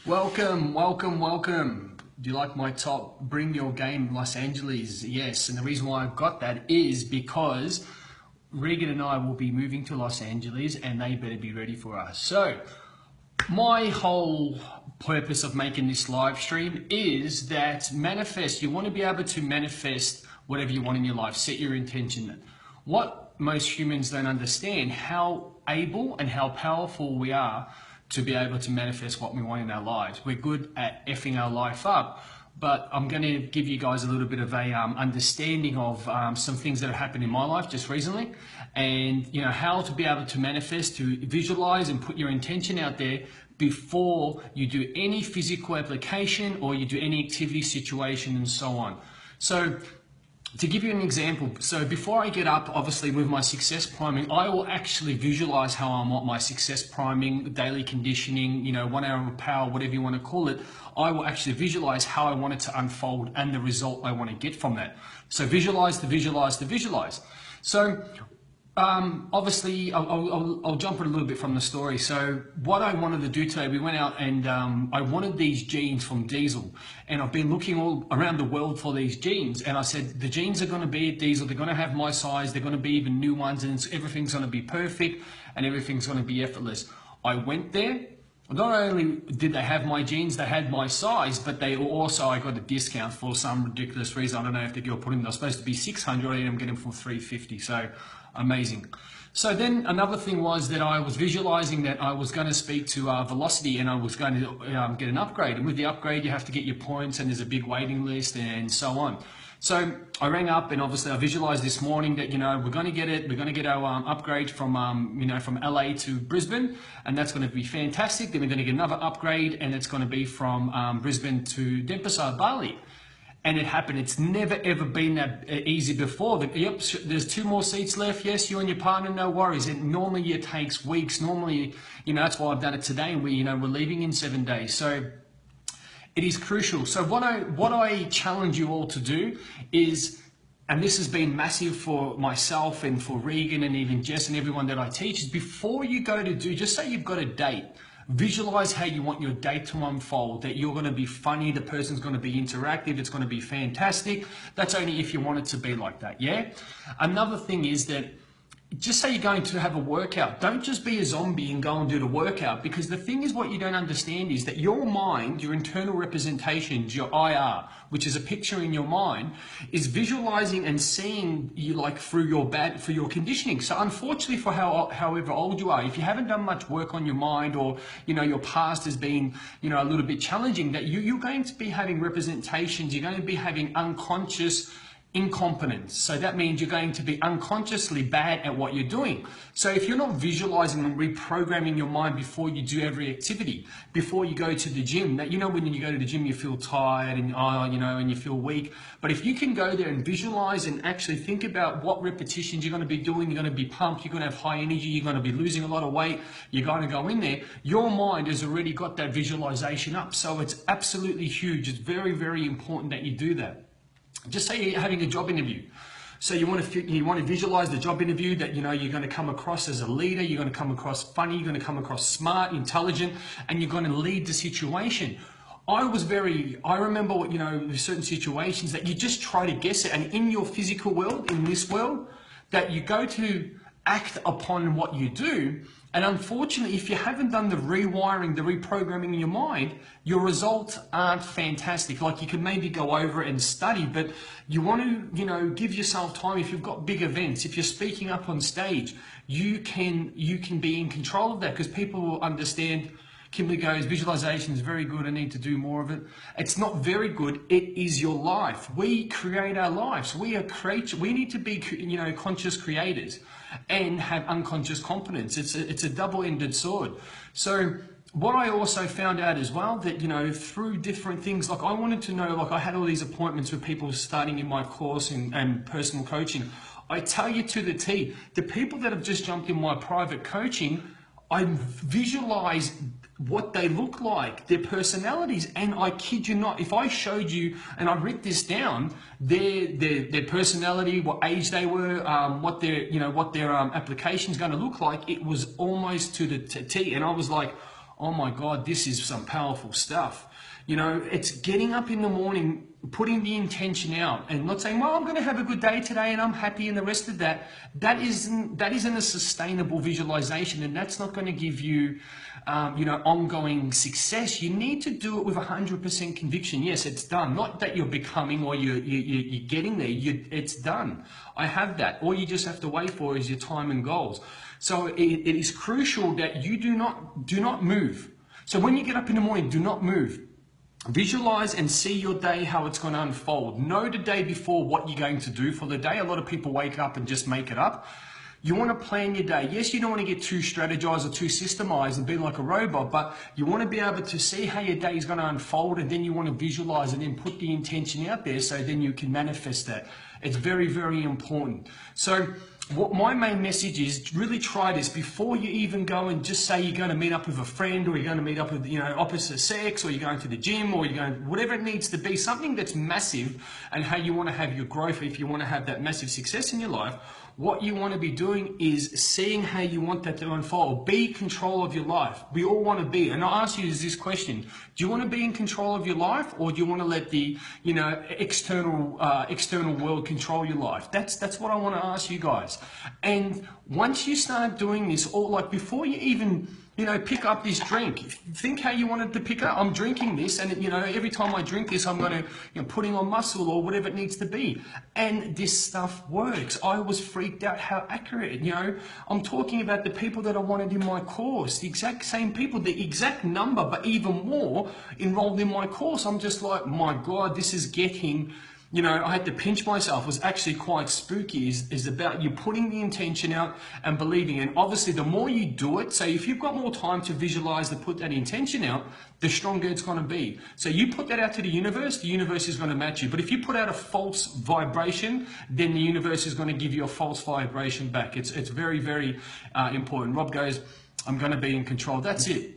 Welcome, welcome, welcome. Do you like my top Bring Your Game Los Angeles? Yes, and the reason why I've got that is because Regan and I will be moving to Los Angeles and they better be ready for us. So, my whole purpose of making this live stream is that you want to be able to manifest whatever you want in your life, set your intention. What most humans don't understand, how able and how powerful we are to be able to manifest what we want in our lives. We're good at effing our life up, but I'm going to give you guys a little bit of a understanding of some things that have happened in my life just recently, and how to be able to manifest, to visualize and put your intention out there before you do any physical application or you do any activity, situation, and so on. So to give you an example, so before I get up, obviously with my success priming, I will actually visualize how I want my success priming, daily conditioning, 1 hour of power, whatever you want to call it. I will actually visualize how I want it to unfold and the result I want to get from that. So visualize to visualize to visualize. So obviously, I'll jump in a little bit from the story. So what I wanted to do today, we went out and I wanted these jeans from Diesel, and I've been looking all around the world for these jeans, and I said the jeans are going to be at Diesel, they're going to have my size, they're going to be even new ones, and everything's going to be perfect and everything's going to be effortless. I went there. Not only did they have my jeans, they had my size, but I got a discount for some ridiculous reason. I don't know if the girl put in, they're supposed to be 600, I ended up getting them for 350. So amazing. So then another thing was that I was visualizing that I was going to speak to Velocity and I was going to get an upgrade. And with the upgrade, you have to get your points and there's a big waiting list and so on. So I rang up and obviously I visualized this morning that, we're going to get it. We're going to get our upgrade from, from LA to Brisbane, and that's going to be fantastic. Then we're going to get another upgrade and it's going to be from Brisbane to Denpasar, Bali. And it happened. It's never ever been that easy before. Yep, there's 2 more seats left. Yes, you and your partner, no worries. And normally it takes weeks. Normally, that's why I've done it today. And we're leaving in 7 days. So it is crucial. So what I challenge you all to do is, and this has been massive for myself and for Regan and even Jess and everyone that I teach, is before you go to do, just say you've got a date. Visualize how you want your date to unfold, that you're going to be funny, the person's going to be interactive, it's going to be fantastic. That's only if you want it to be like that, yeah? Another thing is that just say you're going to have a workout. Don't just be a zombie and go and do the workout, because the thing is, what you don't understand is that your mind, your internal representations, your IR, which is a picture in your mind, is visualizing and seeing you like through your conditioning. So unfortunately, for however old you are, if you haven't done much work on your mind, or your past has been a little bit challenging, that you're going to be having representations, you're going to be having unconscious incompetence. So that means you're going to be unconsciously bad at what you're doing. So if you're not visualizing and reprogramming your mind before you do every activity, before you go to the gym, that when you go to the gym you feel tired and and you feel weak. But if you can go there and visualize and actually think about what repetitions you're going to be doing, you're going to be pumped, you're going to have high energy, you're going to be losing a lot of weight, you're going to go in there, your mind has already got that visualization up. So it's absolutely huge. It's very, very important that you do that. Just say you're having a job interview. So you want to visualize the job interview, that you're going to come across as a leader, you're going to come across funny, you're going to come across smart, intelligent, and you're going to lead the situation. I remember certain situations that you just try to guess it, and in your physical world, in this world, that you go to act upon what you do. And unfortunately, if you haven't done the rewiring, the reprogramming in your mind, your results aren't fantastic. Like, you could maybe go over it and study, but you want to, give yourself time. If you've got big events, if you're speaking up on stage, you can be in control of that, because people will understand. Kimberly goes, visualization is very good, I need to do more of it. It's not very good, it is your life. We create our lives. We are creatures. We need to be, conscious creators and have unconscious competence. It's a double-ended sword. So what I also found out as well, that, through different things, like I wanted to know, like I had all these appointments with people starting in my course and personal coaching. I tell you to the T, the people that have just jumped in my private coaching, I visualize what they look like, their personalities, and I kid you not, if I showed you and I wrote this down, their personality, what age they were, what their application is going to look like, it was almost to the T, and I was like, oh my God, this is some powerful stuff. You know, it's getting up in the morning, putting the intention out and not saying, well, I'm going to have a good day today and I'm happy and the rest of that. That isn't a sustainable visualization, and that's not going to give you, ongoing success. You need to do it with 100% conviction. Yes, it's done. Not that you're becoming or you're getting there. It's done. I have that. All you just have to wait for is your time and goals. So it is crucial that you do not move. So when you get up in the morning, do not move. Visualize and see your day, how it's going to unfold. Know the day before what you're going to do for the day. A lot of people wake up and just make it up. You want to plan your day. Yes, you don't want to get too strategized or too systemized and be like a robot, but you want to be able to see how your day is going to unfold, and then you want to visualize and then put the intention out there so then you can manifest that. It's very, very important. So what my main message is, really try this before you even go and just say you're going to meet up with a friend, or you're going to meet up with, opposite sex, or you're going to the gym, or you're going, whatever it needs to be, something that's massive, and how you want to have your growth, if you want to have that massive success in your life. What you want to be doing is seeing how you want that to unfold. Be in control of your life. We all want to be. And I ask you this question: do you want to be in control of your life, or do you want to let the external world control your life? That's what I want to ask you guys. And once you start doing this, or like before you even pick up this drink, think how you wanted to pick up. I'm drinking this, and every time I drink this, I'm going to putting on muscle or whatever it needs to be. And this stuff works. I was freaked out how accurate. I'm talking about the people that I wanted in my course, the exact same people, the exact number, but even more enrolled in my course. I'm just like, my God, this is getting. I had to pinch myself. It was actually quite spooky. Is about you putting the intention out and believing. And obviously, the more you do it, so if you've got more time to visualize and put that intention out, the stronger it's going to be. So you put that out to the universe is going to match you. But if you put out a false vibration, then the universe is going to give you a false vibration back. It's very, very important. Rob goes, I'm going to be in control. That's it.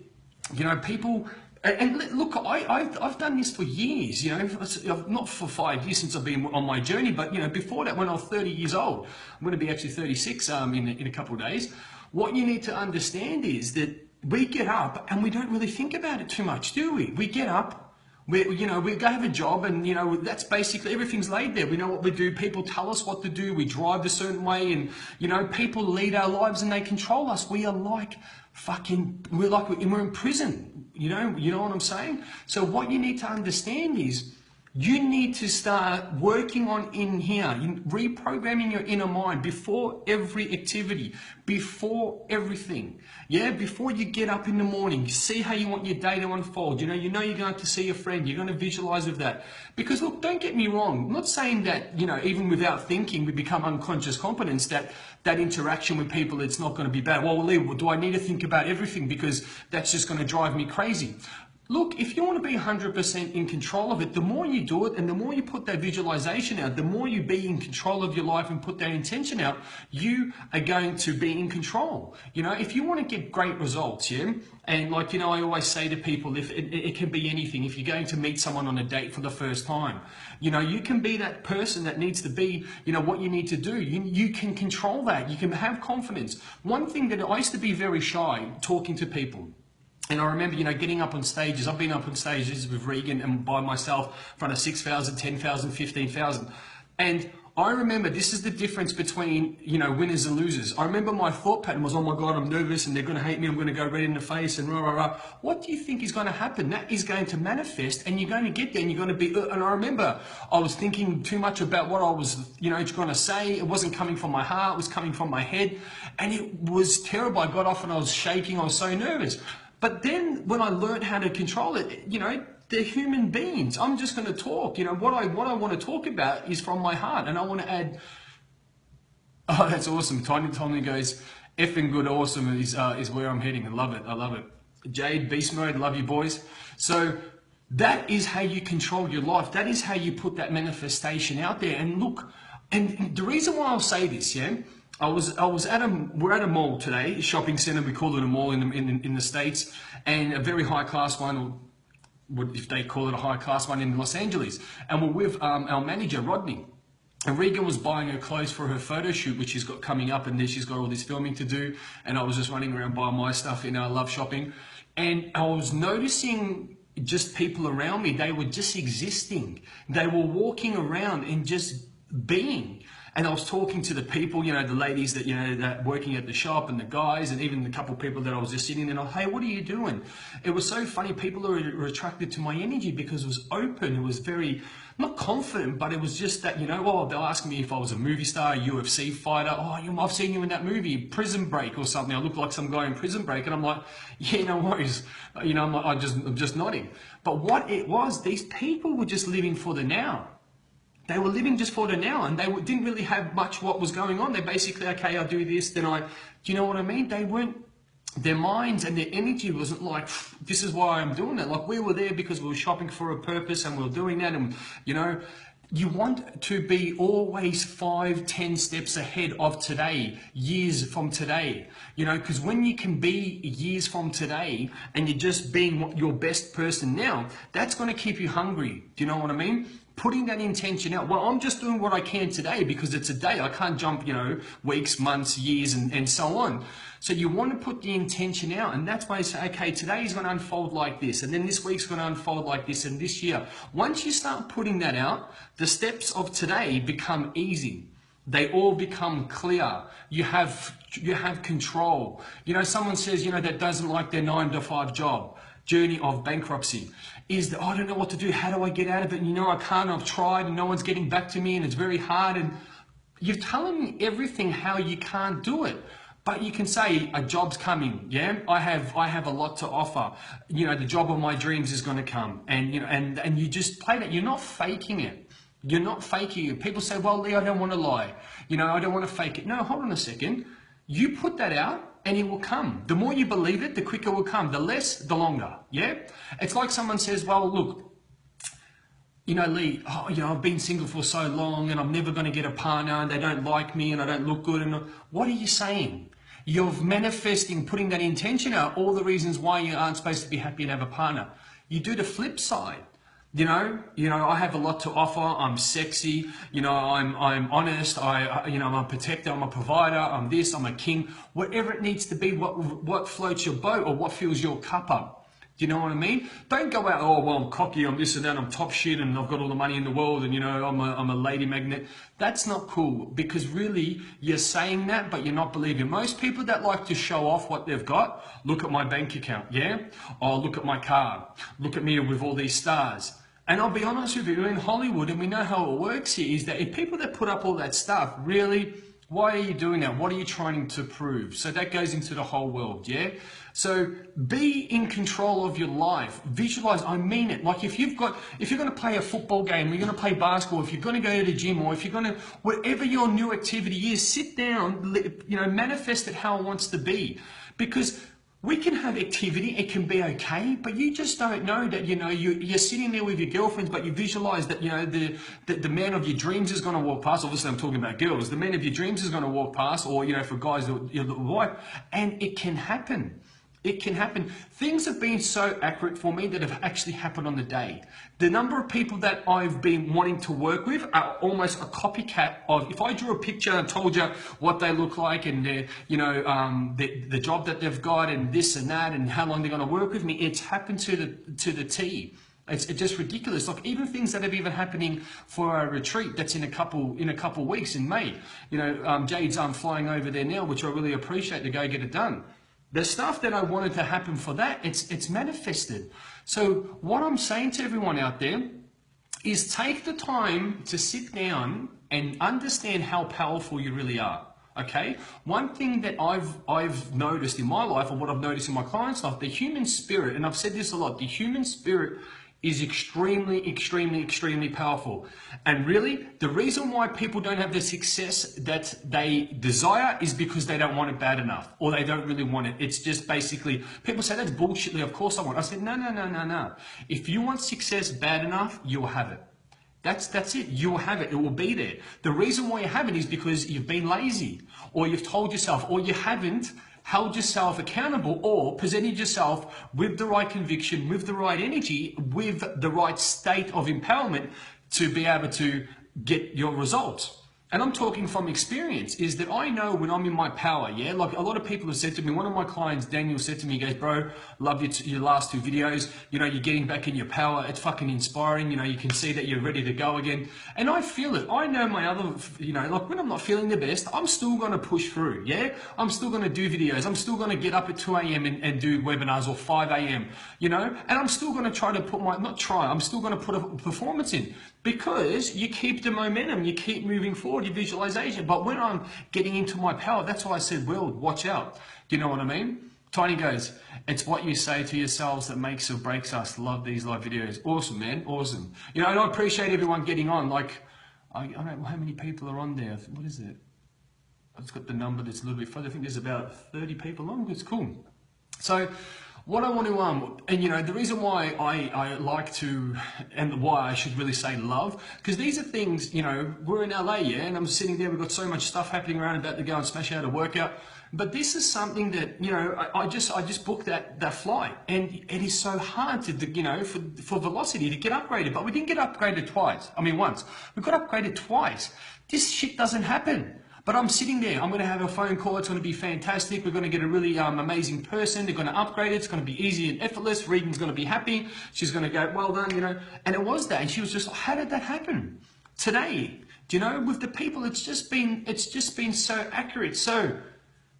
People. And look, I've done this for years, not for 5 years since I've been on my journey, but before that, when I was 30 years old. I'm going to be actually 36 in a couple of days. What you need to understand is that we get up and we don't really think about it too much, do we? We get up, we go have a job, and that's basically everything's laid there. We know what we do. People tell us what to do. We drive a certain way, and people lead our lives and they control us. We are like we're in prison. You know what I'm saying? So what you need to understand is you need to start working on in here, reprogramming your inner mind before every activity, before everything. Yeah, before you get up in the morning, see how you want your day to unfold. You're going to see a friend, you're going to visualize of that. Because look, don't get me wrong, I'm not saying that, even without thinking, we become unconscious competence, that interaction with people, it's not going to be bad. Well, Lee, do I need to think about everything because that's just going to drive me crazy? Look, if you want to be 100% in control of it, the more you do it and the more you put that visualization out, the more you be in control of your life and put that intention out, you are going to be in control. If you want to get great results, yeah, and I always say to people, if it can be anything. If you're going to meet someone on a date for the first time, you can be that person that needs to be, what you need to do. You can control that. You can have confidence. One thing that I used to be very shy talking to people. And I remember, getting up on stages. I've been up on stages with Regan and by myself in front of 6,000, 10,000, 15,000. And I remember this is the difference between, winners and losers. I remember my thought pattern was, oh my God, I'm nervous and they're going to hate me. I'm going to go red in the face and rah, rah, rah. What do you think is going to happen? That is going to manifest and you're going to get there and you're going to be, and I remember I was thinking too much about what I was, going to say. It wasn't coming from my heart. It was coming from my head. And it was terrible. I got off and I was shaking. I was so nervous. But then when I learned how to control it, they're human beings. I'm just going to talk. What I want to talk about is from my heart. And I want to add, oh, that's awesome. Tony goes, effing good, awesome is where I'm heading. I love it. Jade, beast mode, love you boys. So that is how you control your life. That is how you put that manifestation out there. And look, and the reason why I'll say this, yeah, we're at a mall today, a shopping center. We call it a mall in the States, and a very high class one, or if they call it a high class one in Los Angeles. And we're with our manager, Rodney. And Regan was buying her clothes for her photo shoot, which she's got coming up, and then she's got all this filming to do. And I was just running around buying my stuff. I love shopping. And I was noticing just people around me, they were just existing. They were walking around and just being. And I was talking to the people, you know, the ladies that, you know, that working at the shop and the guys and even the couple of people that I was just sitting there, hey, what are you doing? It was so funny. People were attracted to my energy because it was open. It was very, not confident, but it was just that, you know, oh, they'll ask me if I was a movie star, a UFC fighter. Oh, I've seen you in that movie, Prison Break or something. I look like some guy in Prison Break. And I'm like, yeah, no worries. You know, I'm just nodding. But what it was, these people were just living for the now. They were living just for the now, and they didn't really have much what was going on. They basically, okay, I'll do this, then do you know what I mean? They weren't, their minds and their energy wasn't like, this is why I'm doing it. Like, we were there because we were shopping for a purpose and we were doing that. And, you know, you want to be always 5-10 steps ahead of today, years from today, you know, because when you can be years from today and you're just being your best person now, that's going to keep you hungry. Do you know what I mean? Putting that intention out. Well, I'm just doing what I can today because it's a day. I can't jump, you know, weeks, months, years, and so on. So you want to put the intention out, and that's why you say, okay, today is going to unfold like this, and then this week's going to unfold like this, and this year. Once you start putting that out, the steps of today become easy. They all become clear. You have control. You know, someone says, you know, that doesn't like their 9-to-5 job. Journey of bankruptcy is that I don't know what to do. How do I get out of it? And you know, I can't. I've tried, and no one's getting back to me, and it's very hard. And you're telling me everything how you can't do it. But you can say a job's coming. Yeah, I have a lot to offer. You know, the job of my dreams is going to come, and you know, and you just play that. You're not faking it. You're not faking it. People say, well, Lee, I don't want to lie. You know, I don't want to fake it. No, hold on a second. You put that out and it will come. The more you believe it, the quicker it will come. The less, the longer. Yeah? It's like someone says, well, look, you know, Lee, oh, you know, I've been single for so long and I'm never going to get a partner and they don't like me and I don't look good. And what are you saying? You're manifesting, putting that intention out, all the reasons why you aren't supposed to be happy and have a partner. You do the flip side. You know, I have a lot to offer. I'm sexy. You know, I'm honest. You know, I'm a protector. I'm a provider. I'm this. I'm a king. Whatever it needs to be. What floats your boat or what fills your cup up. Do you know what I mean? Don't go out. Oh well, I'm cocky. I'm this and that. I'm top shit, and I've got all the money in the world, and you know, I'm a lady magnet. That's not cool because really you're saying that, but you're not believing. Most people that like to show off what they've got. Look at my bank account. Yeah. Oh, look at my car. Look at me with all these stars. And I'll be honest with you, in Hollywood, and we know how it works here, is that if people that put up all that stuff, really, why are you doing that? What are you trying to prove? So that goes into the whole world, yeah? So be in control of your life. Visualize, I mean it. Like if you're going to play a football game, you're going to play basketball, if you're going to go to the gym, or if you're going to, whatever your new activity is, sit down, you know, manifest it how it wants to be. Because we can have activity, it can be okay, but you just don't know that, you know, you're sitting there with your girlfriends, but you visualize that, you know, the man of your dreams is going to walk past. Obviously, I'm talking about girls. The man of your dreams is going to walk past, or, you know, for guys, the wife, and it can happen. It can happen. Things have been so accurate for me that have actually happened on the day. The number of people that I've been wanting to work with are almost a copycat of, if I drew a picture and told you what they look like and you know, the job that they've got and this and that and how long they're going to work with me, it's happened to the T. It's just ridiculous. Like even things that are even happening for a retreat that's in a couple weeks in May. You know, Jade's flying over there now, which I really appreciate to go get it done. The stuff that I wanted to happen for that, it's manifested. So what I'm saying to everyone out there is take the time to sit down and understand how powerful you really are. Okay? One thing that I've noticed in my life, or what I've noticed in my clients' life, the human spirit, and I've said this a lot, the human spirit is extremely powerful. And really, the reason why people don't have the success that they desire is because they don't want it bad enough, or they don't really want it. It's just basically, people say, that's bullshit, Lee, of course I want it. I said, no. If you want success bad enough, you'll have it. That's it. You'll have it. It will be there. The reason why you haven't is because you've been lazy, or you've told yourself, or you haven't held yourself accountable, or presented yourself with the right conviction, with the right energy, with the right state of empowerment to be able to get your results. and I'm talking from experience, is that I know when I'm in my power, yeah? Like a lot of people have said to me, one of my clients, Daniel, said to me, he goes, bro, love your last 2 videos. You know, you're getting back in your power. It's fucking inspiring. You know, you can see that you're ready to go again. And I feel it. I know my other, you know, like when I'm not feeling the best, I'm still going to push through, yeah? I'm still going to do videos. I'm still going to get up at 2 a.m. and do webinars, or 5 a.m., you know? And I'm still going to try to put I'm still going to put a performance in, because you keep the momentum, you keep moving forward, your visualization. But when I'm getting into my power, that's why I said, world, watch out. Do you know what I mean? Tiny goes, it's what you say to yourselves that makes or breaks us. Love these live videos. Awesome, man. Awesome. You know, and I appreciate everyone getting on. Like, I don't know how many people are on there. What is it? It's got the number that's a little bit further. I think there's about 30 people on. It's cool. So what I want to, and you know, the reason why I like to, and why I should really say love, because these are things, you know, we're in LA, yeah, and I'm sitting there, we've got so much stuff happening around, about to go and smash out a workout. But this is something that, you know, I just booked that flight, and it is so hard to, you know, for Velocity to get upgraded. But we didn't get upgraded twice. I mean, once. We got upgraded twice. This shit doesn't happen. But I'm sitting there, I'm going to have a phone call, it's going to be fantastic, we're going to get a really amazing person, they're going to upgrade it, it's going to be easy and effortless, Regan's going to be happy, she's going to go, well done, you know, and it was that, and she was just like, how did that happen? Today, do you know, with the people, it's just been so accurate. So,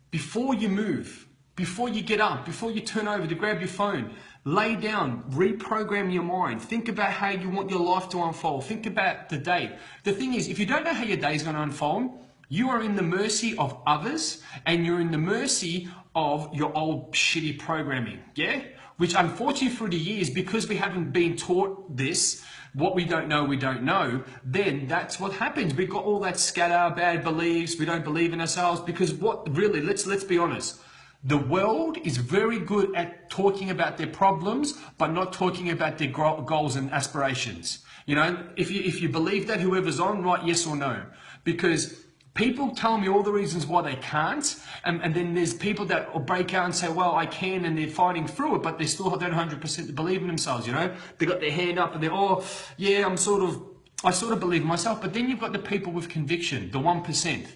before you move, before you get up, before you turn over to grab your phone, lay down, reprogram your mind, think about how you want your life to unfold, think about the day. The thing is, if you don't know how your day is going to unfold, you are in the mercy of others, and you're in the mercy of your old shitty programming, yeah? Which unfortunately through the years, because we haven't been taught this, what we don't know, then that's what happens. We've got all that scatter, bad beliefs, we don't believe in ourselves, because what really, let's be honest, the world is very good at talking about their problems, but not talking about their goals and aspirations. You know, if you believe that, whoever's on, right, yes or no? Because people tell me all the reasons why they can't, and then there's people that will break out and say, well, I can, and they're fighting through it, but they still don't 100% believe in themselves, you know? They got their hand up and they're, oh, yeah, I sort of believe in myself. But then you've got the people with conviction, the 1%.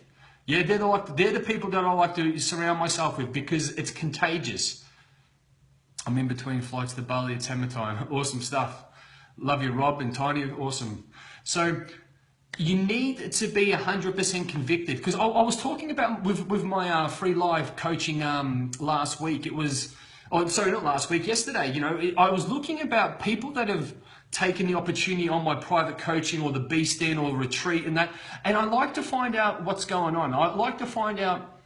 Yeah, they're the people that I like to surround myself with, because it's contagious. I'm in between flights to Bali at summer time. Awesome stuff. Love you, Rob and Tiny. Awesome. So you need to be 100% convicted, because I was talking about with my free live coaching last week. It was, oh, sorry, not last week, yesterday. You know, I was looking about people that have taken the opportunity on my private coaching, or the Beast Den, or retreat, and that. And I like to find out what's going on. I like to find out,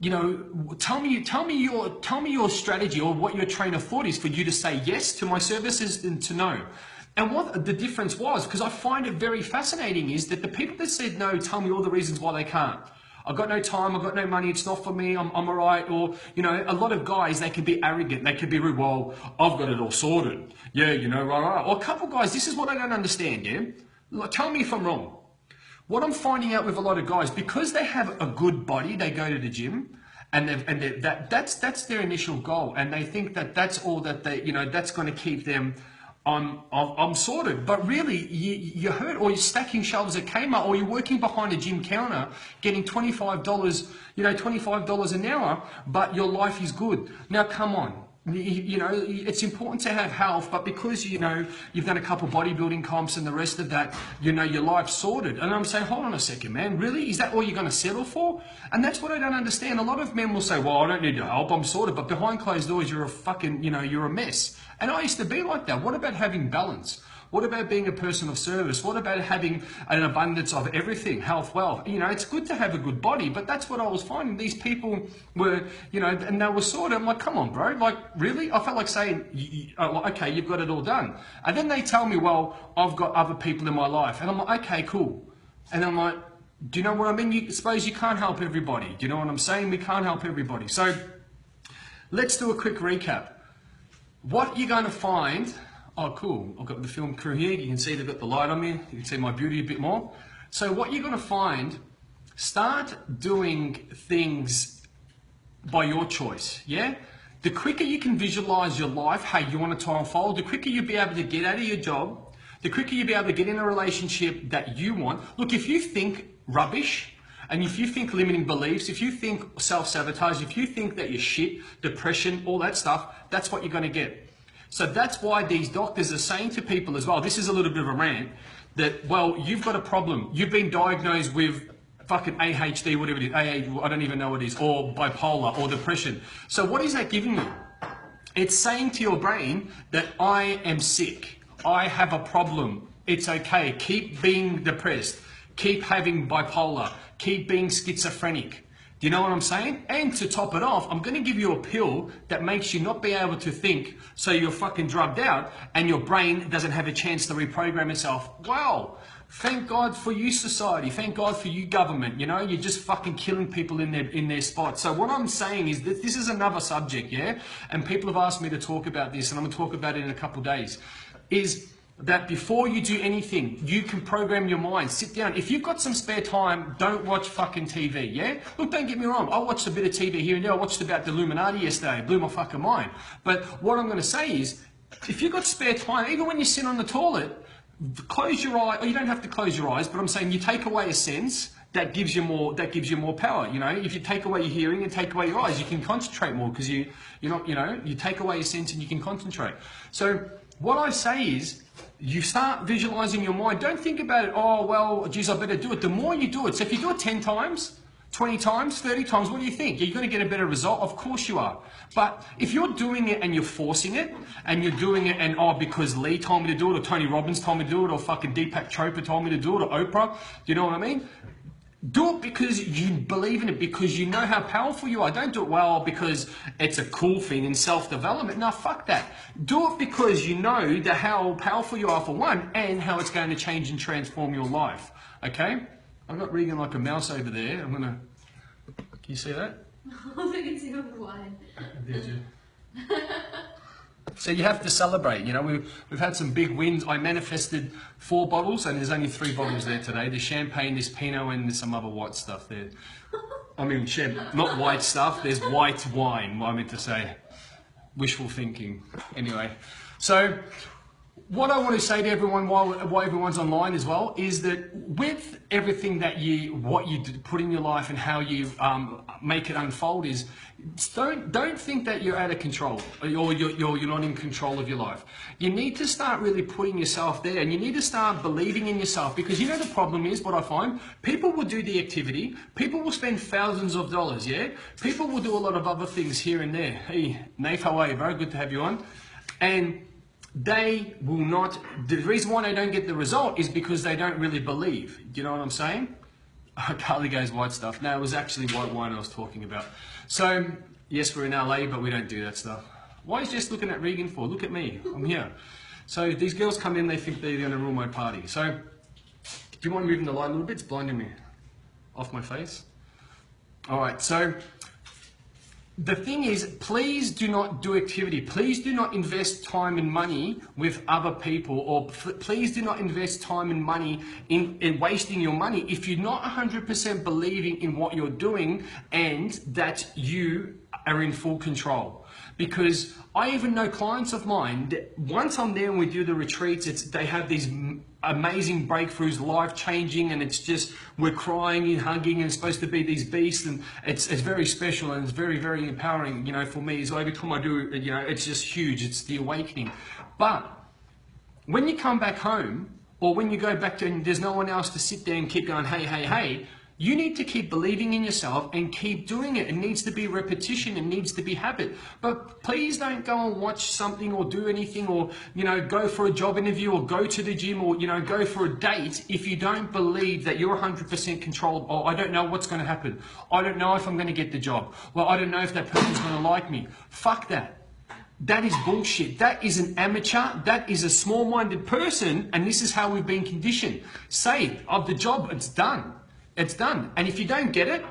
you know, tell me your strategy, or what your train of thought is for you to say yes to my services and to no. And what the difference was, because I find it very fascinating, is that the people that said no tell me all the reasons why they can't. I've got no time, I've got no money, it's not for me, I'm all right. Or, you know, a lot of guys, they can be arrogant, they can be rude, well, I've got it all sorted. Yeah, you know, right. Or a couple guys, this is what I don't understand, yeah? Tell me if I'm wrong. What I'm finding out with a lot of guys, because they have a good body, they go to the gym, and that's their initial goal, and they think that that's all that they, you know, that's going to keep them I'm sorted. But really, you hurt, or you're stacking shelves at Kmart, or you're working behind a gym counter getting $25, you know, $25 an hour, but your life is good. Now, come on. You know, it's important to have health, but because, you know, you've done a couple bodybuilding comps and the rest of that, you know, your life's sorted. And I'm saying, hold on a second, man, really? Is that all you're going to settle for? And that's what I don't understand. A lot of men will say, well, I don't need your help, I'm sorted. But behind closed doors, you're a fucking, you know, you're a mess. And I used to be like that. What about having balance? What about being a person of service? What about having an abundance of everything, health, wealth? You know, it's good to have a good body, but that's what I was finding. These people were, you know, and they were sort of, I'm like, come on, bro. Like, really? I felt like saying, okay, you've got it all done. And then they tell me, well, I've got other people in my life. And I'm like, okay, cool. And I'm like, do you know what I mean? Suppose you can't help everybody. Do you know what I'm saying? We can't help everybody. So let's do a quick recap. What you're going to find... Oh, cool. I've got the film crew here. You can see they've got the light on me. You can see my beauty a bit more. So what you're going to find, start doing things by your choice, yeah? The quicker you can visualize your life, how you want it to unfold, the quicker you'll be able to get out of your job, The quicker you'll be able to get in a relationship that you want. Look, if you think rubbish, and if you think limiting beliefs, if you think self-sabotage, if you think that you're shit, depression, all that stuff, that's what you're going to get. So that's why these doctors are saying to people as well, this is a little bit of a rant, that, well, you've got a problem. You've been diagnosed with fucking ADHD, whatever it is, I don't even know what it is, or bipolar, or depression. So what is that giving you? It's saying to your brain that I am sick. I have a problem. It's okay. Keep being depressed. Keep having bipolar. Keep being schizophrenic. Do you know what I'm saying? And to top it off, I'm going to give you a pill that makes you not be able to think, so you're fucking drugged out and your brain doesn't have a chance to reprogram itself. Wow. Thank God for you, society. Thank God for you, government. You know, you're just fucking killing people in their spot. So what I'm saying is that this is another subject, yeah? And people have asked me to talk about this, and I'm going to talk about it in a couple of days, is that before you do anything, you can program your mind. Sit down. If you've got some spare time, don't watch fucking TV, yeah? Look, don't get me wrong. I watched a bit of TV here and there. I watched about the Illuminati yesterday. It blew my fucking mind. But what I'm going to say is, if you've got spare time, even when you sit on the toilet, close your eye, or you don't have to close your eyes, but I'm saying you take away a sense that gives you more power. You know, if you take away your hearing and take away your eyes, you can concentrate more because you take away a sense and you can concentrate. So what I say is, you start visualizing your mind. Don't think about it, oh, well, geez, I better do it. The more you do it, so if you do it 10 times, 20 times, 30 times, what do you think? You're going to get a better result? Of course you are. But if you're doing it and you're forcing it, and you're doing it and, oh, because Lee told me to do it, or Tony Robbins told me to do it, or fucking Deepak Chopra told me to do it, or Oprah, do you know what I mean? Do it because you believe in it, because you know how powerful you are. Don't do it, well, because it's a cool thing in self-development. No, fuck that. Do it because you know that how powerful you are, for one, and how it's going to change and transform your life. Okay? I'm not reading like a mouse over there. I'm going to... Can you see that? I can see on the line. Did you? So you have to celebrate. You know, we've had some big wins. I manifested 4 bottles, and there's only 3 bottles there today. There's champagne, there's Pinot, and there's some other white stuff there. I mean, not white stuff. There's white wine, I meant to say. Wishful thinking. Anyway, so what I want to say to everyone while everyone's online as well is that with everything that what you put in your life and how you make it unfold is, don't think that you're out of control or you're not in control of your life. You need to start really putting yourself there, and you need to start believing in yourself, because you know the problem is, what I find, people will do the activity, people will spend thousands of dollars, yeah? People will do a lot of other things here and there. Hey, Nath, how are you, bro? Good to have you on. And they will not, the reason why they don't get the result is because they don't really believe. Do you know what I'm saying? Carly goes white stuff. No, it was actually white wine I was talking about. So, yes, we're in LA, but we don't do that stuff. Why is Jess looking at Regan for? Look at me, I'm here. So these girls come in, they think they're going to rule my party. So, do you mind moving the light a little bit? It's blinding me. Off my face. All right, so the thing is, please do not do activity. Please do not invest time and money with other people, or please do not invest time and money in wasting your money if you're not 100% believing in what you're doing and that you are in full control. Because I even know clients of mine that once I'm there and we do the retreats, they have these amazing breakthroughs, life-changing, and it's just, we're crying and hugging, and it's supposed to be these beasts, and it's very special, and it's very, very empowering, you know, for me. So every time I do it, you know, it's just huge. It's the awakening. But when you come back home, or when you go back to, and there's no one else to sit there and keep going, hey, hey, hey, you need to keep believing in yourself and keep doing it. It needs to be repetition. It needs to be habit. But please don't go and watch something or do anything, or, you know, go for a job interview or go to the gym, or, you know, go for a date if you don't believe that you're 100% controlled. Oh, I don't know what's going to happen. I don't know if I'm going to get the job. Well, I don't know if that person's going to like me. Fuck that. That is bullshit. That is an amateur. That is a small-minded person, and this is how we've been conditioned. Say, of the job, it's done. It's done. And if you don't get it,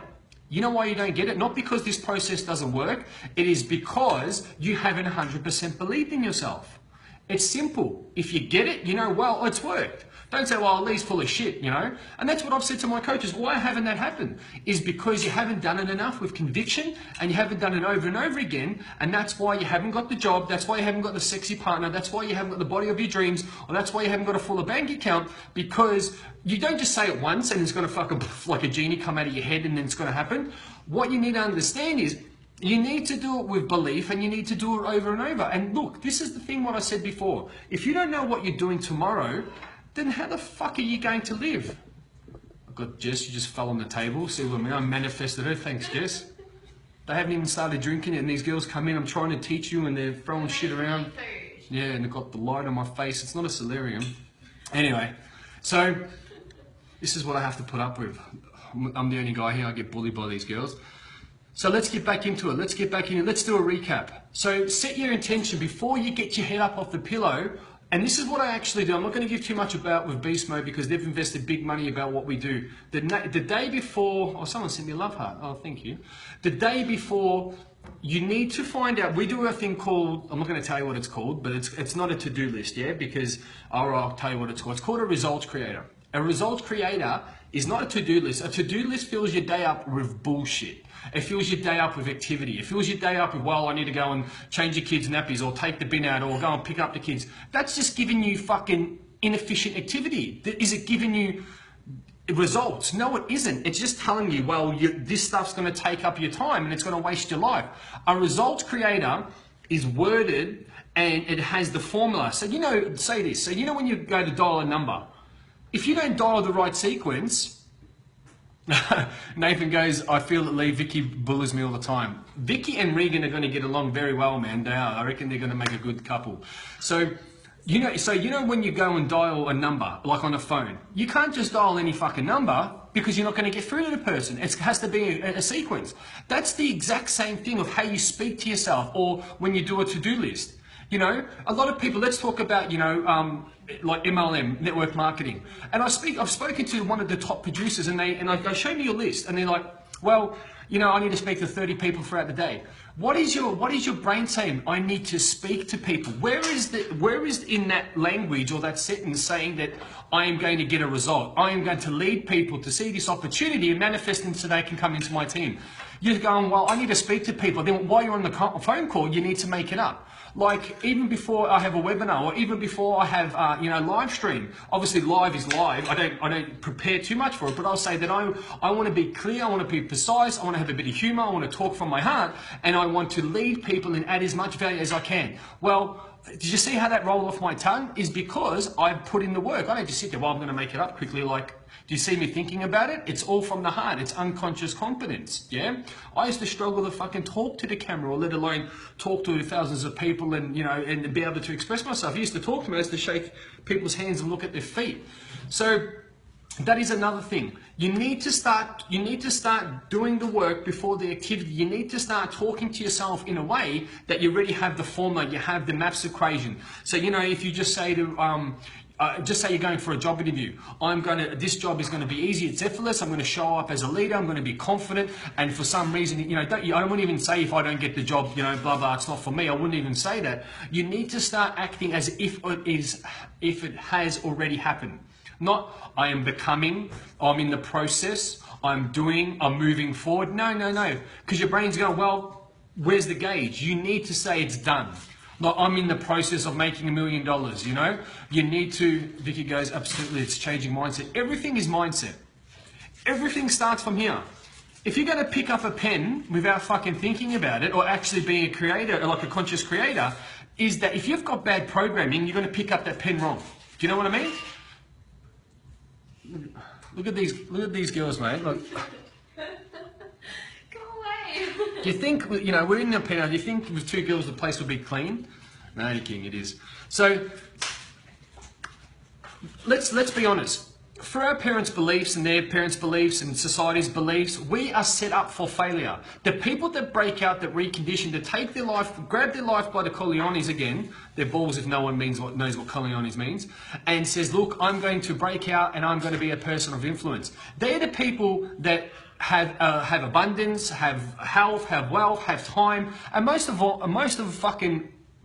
you know why you don't get it? Not because this process doesn't work. It is because you haven't 100% believed in yourself. It's simple. If you get it, you know, well, it's worked. Don't say, well, Lee's full of shit, you know? And that's what I've said to my coaches. Why haven't that happened? Is because you haven't done it enough with conviction and you haven't done it over and over again. And that's why you haven't got the job. That's why you haven't got the sexy partner. That's why you haven't got the body of your dreams. Or that's why you haven't got a fuller bank account, because you don't just say it once and it's going to fucking like a genie come out of your head and then it's going to happen. What you need to understand is you need to do it with belief and you need to do it over and over. And look, this is the thing what I said before. If you don't know what you're doing tomorrow, then how the fuck are you going to live? I've got Jess, you just fell on the table. See what I mean? I manifested her. Thanks, Jess. They haven't even started drinking it and these girls come in, I'm trying to teach you and they're throwing shit around. Yeah, and they've got the light on my face. It's not a solarium. Anyway, so this is what I have to put up with. I'm the only guy here, I get bullied by these girls. So let's get back into it. Let's get back in it. Let's do a recap. So set your intention before you get your head up off the pillow. And this is what I actually do. I'm not going to give too much about with Beast Mode because they've invested big money about what we do. The day before, oh, someone sent me a love heart. Oh, thank you. The day before, you need to find out. We do a thing called, I'm not going to tell you what it's called, but it's not a to-do list, yeah? Because I'll tell you what it's called. It's called a results creator. A results creator is not a to-do list. A to-do list fills your day up with bullshit. It fills your day up with activity. It fills your day up with, well, I need to go and change your kids' nappies or take the bin out or go and pick up the kids. That's just giving you fucking inefficient activity. Is it giving you results? No, it isn't. It's just telling you, well, this stuff's going to take up your time and it's going to waste your life. A results creator is worded and it has the formula. So, you know, say this. So, you know, when you go to dial a number, if you don't dial the right sequence, Nathan goes, I feel that Lee, Vicky bullies me all the time. Vicky and Regan are going to get along very well, man. They are. I reckon they're going to make a good couple. So you know when you go and dial a number, like on a phone, you can't just dial any fucking number because you're not going to get through to the person. It has to be a sequence. That's the exact same thing of how you speak to yourself or when you do a to-do list. You know, a lot of people, let's talk about, you know, like MLM, network marketing. And I've spoken to one of the top producers and I go, show me your list. And they're like, well, you know, I need to speak to 30 people throughout the day. What is your brain saying? I need to speak to people. Where is in that language or that sentence saying that I am going to get a result? I am going to lead people to see this opportunity and manifest them so they can come into my team. You're going, well, I need to speak to people. Then while you're on the phone call, you need to make it up. Like even before I have a webinar or even before I have, you know, live stream, obviously live is live. I don't prepare too much for it, but I'll say that I want to be clear. I want to be precise. I want to have a bit of humor. I want to talk from my heart and I want to lead people and add as much value as I can. Well, did you see how that rolled off my tongue? Is because I put in the work. I don't just sit there, well, I'm going to make it up quickly. Like, do you see me thinking about it? It's all from the heart. It's unconscious competence, yeah? I used to struggle to fucking talk to the camera or let alone talk to thousands of people and, you know, and be able to express myself. I used to talk to me, I used to shake people's hands and look at their feet. So that is another thing. You need to start doing the work before the activity. You need to start talking to yourself in a way that you already have the formula, you have the MAPS equation. So, you know, if you just say to, just say you're going for a job interview. This job is going to be easy, it's effortless, I'm going to show up as a leader, I'm going to be confident, and for some reason, you know, I wouldn't even say if I don't get the job, you know, blah, blah, it's not for me. I wouldn't even say that. You need to start acting as if it has already happened. Not, I am becoming, I'm in the process, I'm doing, I'm moving forward. No. Because your brain's going, well, where's the gauge? You need to say it's done. Like, I'm in the process of making $1 million, you know? You need to, Vicky goes, absolutely, it's changing mindset. Everything is mindset. Everything starts from here. If you're going to pick up a pen without fucking thinking about it or actually being a creator, like a conscious creator, is that if you've got bad programming, you're going to pick up that pen wrong. Do you know what I mean? Look at these girls, mate. Look. Do you think, you know, we're in the pen, do you think with two girls the place would be clean? No, you're kidding, it is. So, let's be honest. For our parents' beliefs and their parents' beliefs and society's beliefs, we are set up for failure. The people that break out, that recondition, to take their life, grab their life by the Corleones again, their balls if no one knows what Corleones means, and says, look, I'm going to break out and I'm going to be a person of influence. They're the people that have abundance, have health, have wealth, have time, and most of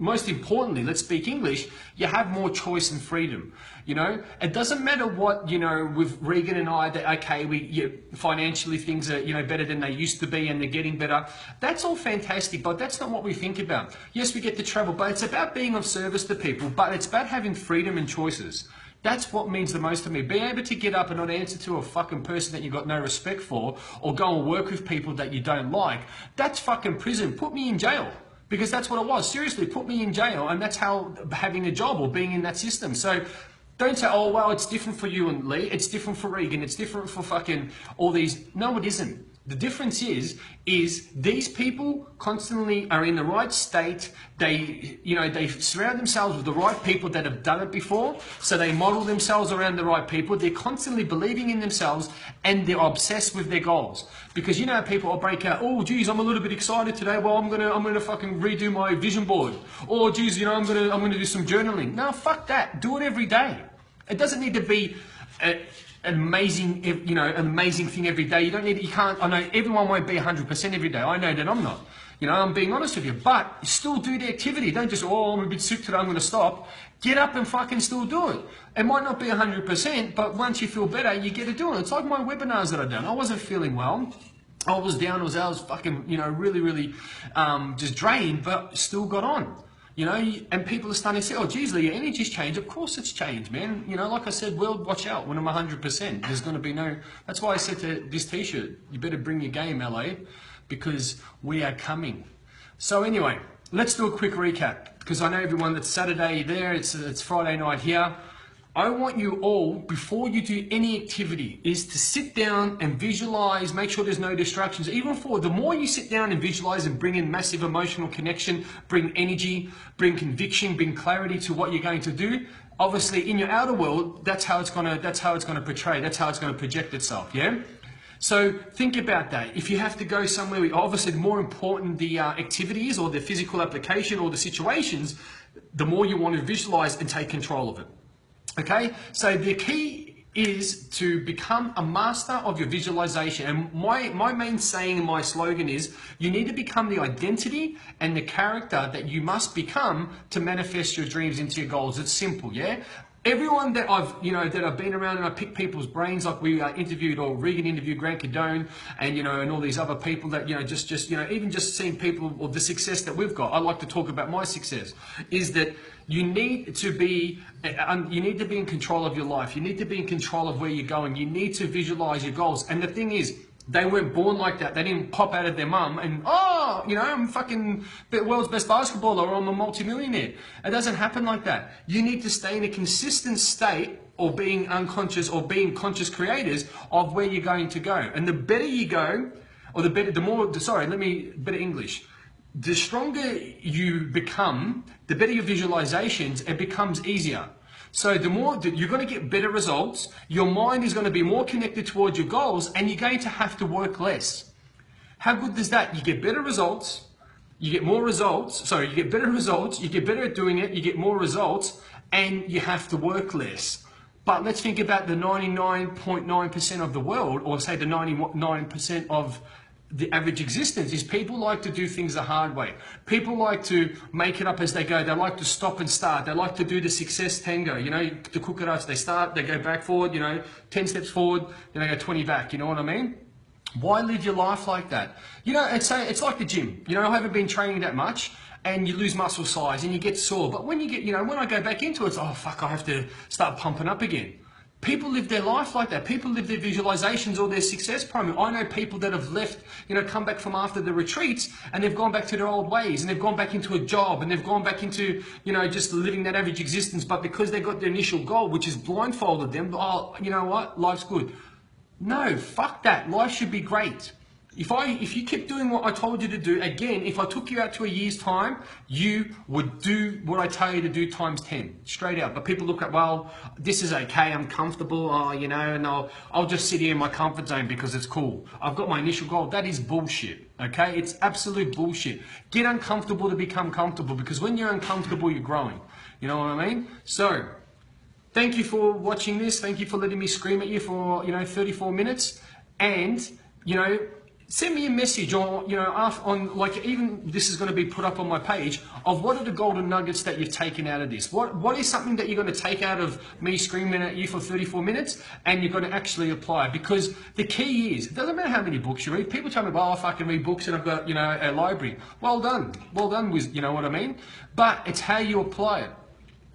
most importantly, let's speak English, you have more choice and freedom. You know, it doesn't matter what, you know, with Regan and I, that, okay, financially things are, you know, better than they used to be and they're getting better. That's all fantastic, but that's not what we think about. Yes, we get to travel, but it's about being of service to people, but it's about having freedom and choices. That's what means the most to me. Being able to get up and not answer to a fucking person that you got no respect for, or go and work with people that you don't like, that's fucking prison. Put me in jail. Because that's what it was. Seriously, put me in jail, and that's how having a job or being in that system. So don't say, oh, well, it's different for you and Lee, it's different for Regan, it's different for fucking all these. No, it isn't. The difference is these people constantly are in the right state. They, you know, they surround themselves with the right people that have done it before. So they model themselves around the right people. They're constantly believing in themselves and they're obsessed with their goals. Because you know, people will break out, oh, geez, I'm a little bit excited today. Well, I'm gonna fucking redo my vision board. Or, geez, you know, I'm gonna do some journaling. No, fuck that. Do it every day. It doesn't need to be an amazing, you know, an amazing thing every day. You can't, I know everyone won't be 100% every day. I know that I'm not. You know, I'm being honest with you, but still do the activity. Don't just, oh, I'm a bit sick today, I'm going to stop. Get up and fucking still do it. It might not be 100%, but once you feel better, you get to do it. It's like my webinars that I've done. I wasn't feeling well. I was down, I was fucking, you know, really, just drained, but still got on. You know, and people are starting to say, oh, geez, Lee, your energy's changed. Of course it's changed, man. You know, like I said, world, watch out when I'm 100%. There's going to be no... That's why I said to this T-shirt, you better bring your game, LA, because we are coming. So anyway, let's do a quick recap, because I know everyone that's Saturday there, it's Friday night here. I want you all, before you do any activity, is to sit down and visualize, make sure there's no distractions. Even for the more you sit down and visualize and bring in massive emotional connection, bring energy, bring conviction, bring clarity to what you're going to do, obviously in your outer world, that's how it's gonna portray, that's how it's gonna project itself, yeah? So think about that. If you have to go somewhere, obviously the more important the activity is, or the physical application or the situations, the more you want to visualize and take control of it. Okay, so the key is to become a master of your visualization. And my main saying and my slogan is, you need to become the identity and the character that you must become to manifest your dreams into your goals. It's simple, yeah? Everyone that I've been around and I pick people's brains, like we interviewed, or Regan interviewed Grant Cardone, and, you know, and all these other people that, you know, just, you know, even just seeing people, or the success that we've got. I like to talk about my success, is that you need to be in control of your life. You need to be in control of where you're going. You need to visualize your goals. And the thing is, they weren't born like that. They didn't pop out of their mum and, oh, you know, I'm fucking the world's best basketballer, or I'm a multimillionaire. It doesn't happen like that. You need to stay in a consistent state, or being unconscious, or being conscious creators of where you're going to go. And the better you go, or better English. The stronger you become, the better your visualizations, it becomes easier. So the more that you're going to get better results, your mind is going to be more connected towards your goals, and you're going to have to work less. How good is that? You get better results, you get more results, you get better results, you get better at doing it, you get more results, and you have to work less. But let's think about the 99.9% of the world, or say the 99% of the average existence, is people like to do things the hard way. People like to make it up as they go. They like to stop and start. They like to do the success tango, you know, the kookaras. They start, they go back forward, you know, 10 steps forward, then they go 20 back, you know what I mean? Why live your life like that? You know, it's like the gym. You know, I haven't been training that much, and you lose muscle size and you get sore. But when you get, you know, when I go back into it, it's, oh fuck, I have to start pumping up again. People live their life like that. People live their visualizations or their success program. I know people that have left, you know, come back from after the retreats, and they've gone back to their old ways, and they've gone back into a job, and they've gone back into, you know, just living that average existence. But because they got their initial goal, which is blindfolded them, oh, you know what, life's good. No, fuck that. Life should be great. If you keep doing what I told you to do, again, if I took you out to a year's time, you would do what I tell you to do times 10, straight out. But people look at, well, this is okay, I'm comfortable, oh, you know, and I'll just sit here in my comfort zone because it's cool. I've got my initial goal. That is bullshit, okay? It's absolute bullshit. Get uncomfortable to become comfortable, because when you're uncomfortable, you're growing. You know what I mean? So, thank you for watching this. Thank you for letting me scream at you for, you know, 34 minutes. And, you know, send me a message or, on like, even this is going to be put up on my page of what are the golden nuggets that you've taken out of this. What is something that you're going to take out of me screaming at you for 34 minutes and you're going to actually apply it? Because the key is, it doesn't matter how many books you read. People tell me, well, I fucking read books and I've got, a library. Well done with, you know what I mean? But it's how you apply it.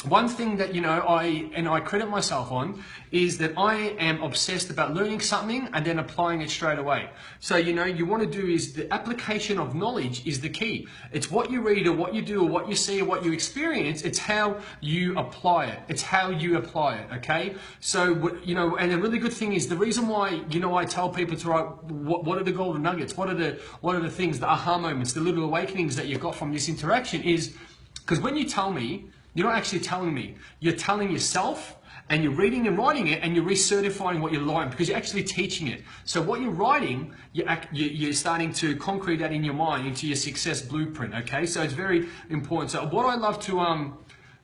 One thing that, I credit myself on is that I am obsessed about learning something and then applying it straight away. So, you want to do is the application of knowledge is the key. It's what you read or what you do or what you see or what you experience. It's how you apply it. It's how you apply it. Okay. So, and a really good thing is the reason why, I tell people to write, what are the golden nuggets? What are the things, the aha moments, the little awakenings that you got from this interaction is because when you tell me, you're not actually telling me. You're telling yourself, and you're reading and writing it, and you're recertifying what you're learning because you're actually teaching it. So what you're writing, you're starting to concrete that in your mind into your success blueprint. Okay, so it's very important. So what I love to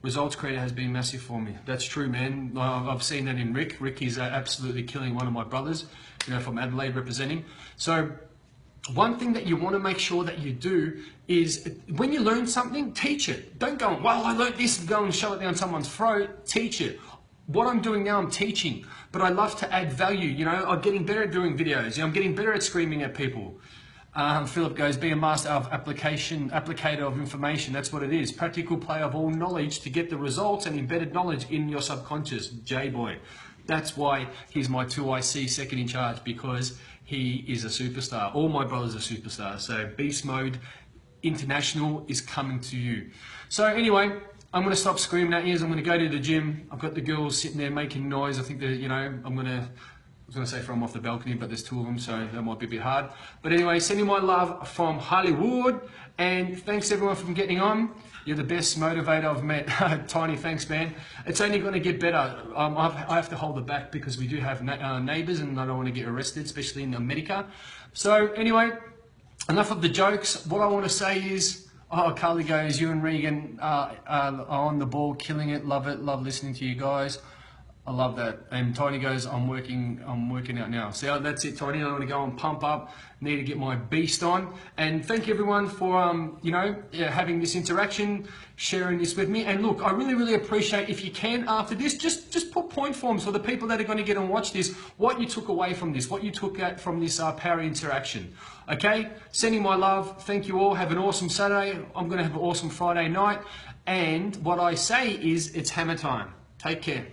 Results Creator has been massive for me. That's true, man. I've seen that in Rick. Rick is absolutely killing one of my brothers, from Adelaide representing. So one thing that you want to make sure that you do is when you learn something, teach it. Don't go, well, I learned this and go and shove it down someone's throat. Teach it. What I'm doing now, I'm teaching, but I love to add value. I'm getting better at doing videos. I'm getting better at screaming at people. Philip goes, be a master of applicator of information. That's what it is. Practical play of all knowledge to get the results and embedded knowledge in your subconscious. J-boy. That's why he's my 2IC second in charge, because he is a superstar. All my brothers are superstars. So Beast Mode International is coming to you. So anyway, I'm going to stop screaming at you. I'm going to go to the gym. I've got the girls sitting there making noise. I think that, I was going to say from off the balcony, but there's two of them, so that might be a bit hard. But anyway, sending my love from Hollywood. And thanks everyone for getting on. You're the best motivator I've met. Tiny, thanks, man. It's only going to get better. I have to hold it back because we do have neighbours and I don't want to get arrested, especially in America. So anyway, enough of the jokes. What I want to say is, Carly goes, you and Regan are on the ball, killing it. Love it. Love listening to you guys. I love that. And Tony goes, I'm working out now. So that's it, Tony. I want to go and pump up. Need to get my beast on. And thank you everyone for having this interaction, sharing this with me. And look, I really, really appreciate if you can after this, just put point forms for the people that are going to get and watch this, what you took away from this, what you took out from this power interaction. Okay? Sending my love. Thank you all. Have an awesome Saturday. I'm going to have an awesome Friday night. And what I say is it's hammer time. Take care.